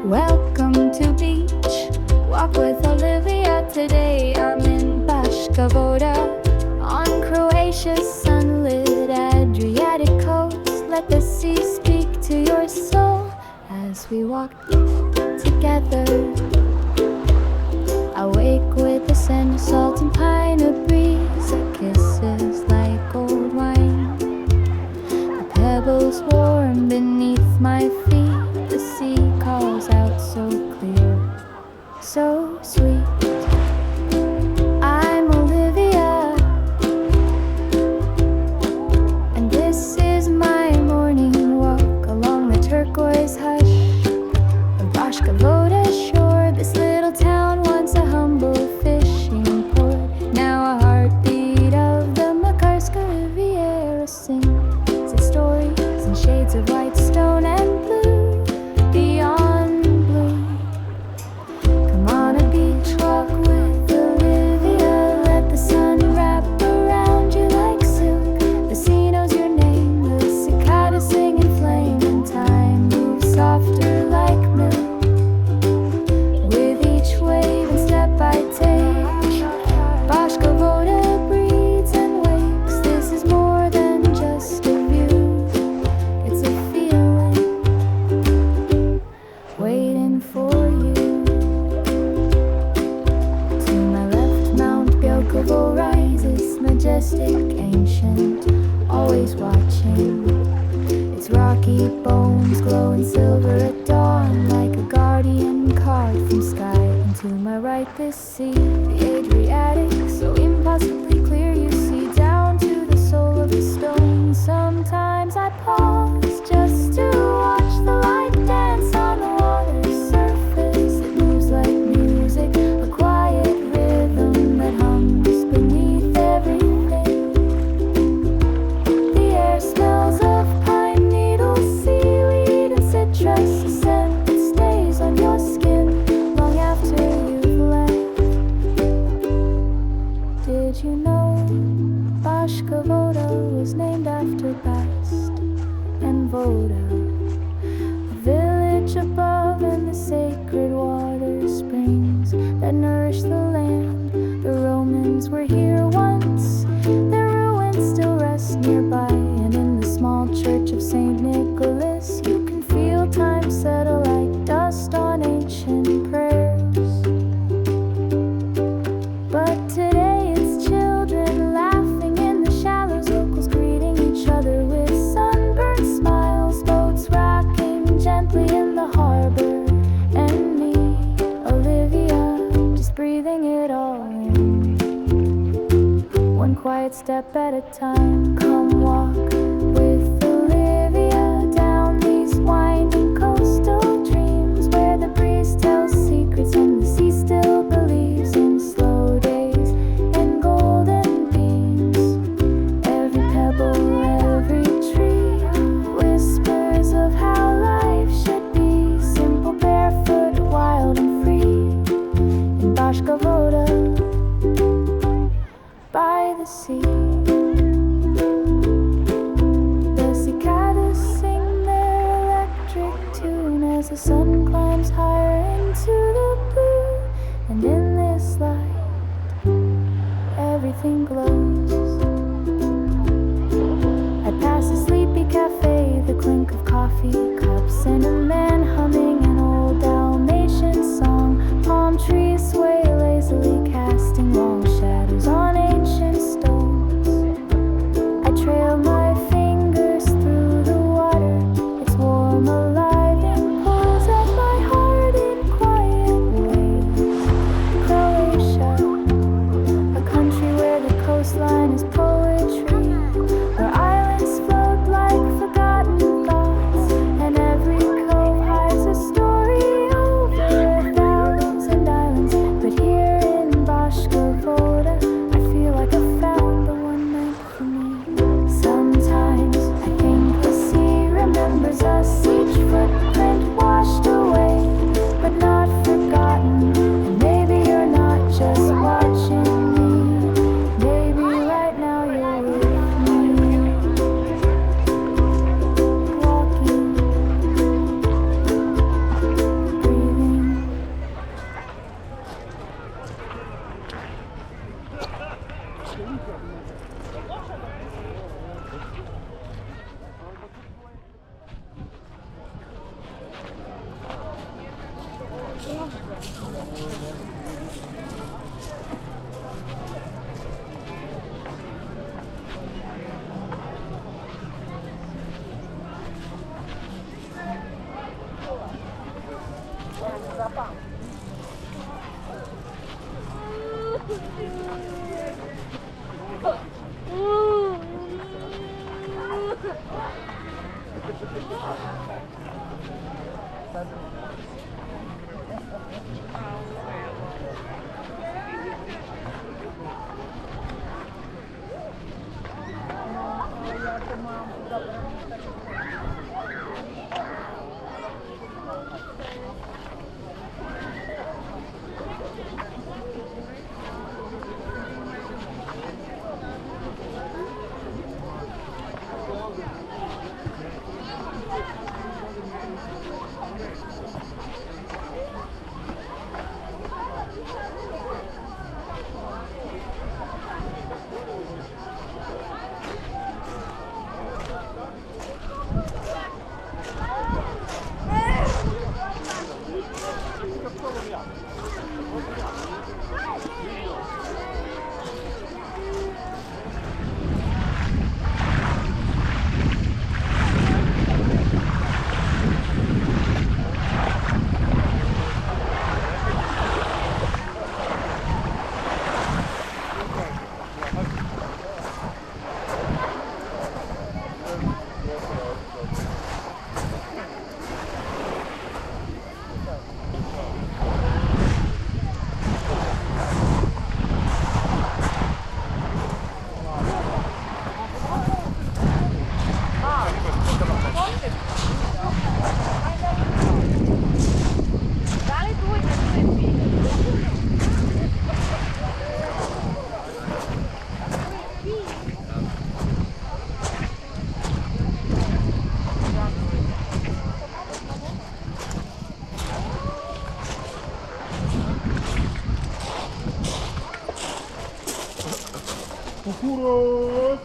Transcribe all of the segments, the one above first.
Welcome to beach, walk with Olivia. Today I'm in Baška Voda, on Croatia's sunlit Adriatic coast. Let the sea speak to your soul as we walk together. I wake with the scent of salt and pine, a breeze that kisses like old wine. The pebbles warm beneath my feet, the sea calls out so clear, so sweet. I'm Olivia, and this is my morning walk along the turquoise hush of Baška Voda shore. This little town, once a humble fishing port, now a heartbeat of the Makarska Riviera, sings its stories in shades of white stone and blue, beyond blue. Come on a beach walk with Olivia, let the sun wrap around you like silk. The sea knows your name, the cicadas sing and flame, and time moves softer like milk. With each wave and step I take, Baška Voda breathes and wakes. This is more than just a view, it's a feeling waiting for you. To my left, Mount Biokovo rises, majestic, ancient, always watching. Its rocky bones glow in silver at dawn, like a guardian card from sky. And to my right, this sea, the Adriatic, so impossibly clear. You see down to the soul of the stone. Sometimes I pause just to watch the light dance on the water's surface. It moves like music, a quiet rhythm that hums beneath everything. The air smells of pine needles, seaweed and citrus, a scent that stays on your skin long after you've left. Did you know Baška Voda was named after Bast and Voda, a village above and the sacred water springs that nourish the land? The Romans were here once, their ruins still rest nearby, and in the small church of St. Nicholas you can feel time settle like dust on ancient prayers. But today it's children laughing in the shallows, locals greeting each other with sunburned smiles, boats rocking gently in the harbor, and me, Olivia, just breathing it all in. One quiet step at a time, come walk with Olivia down these winding coastal dreams, where the breeze tells secrets and the sea still believes in slow days and golden beams. Every pebble, every tree whispers of how life should be, simple, barefoot, wild and free, in Baška Voda by the sea. Kukuroz!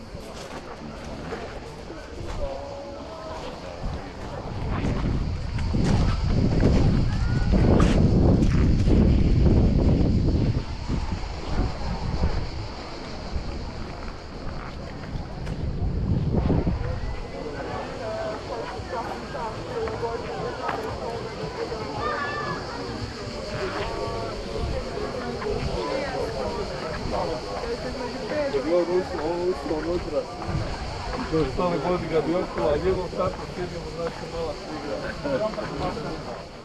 Stali vodi ga Biokovo, a njegov tako sjedimo, znači mala igra.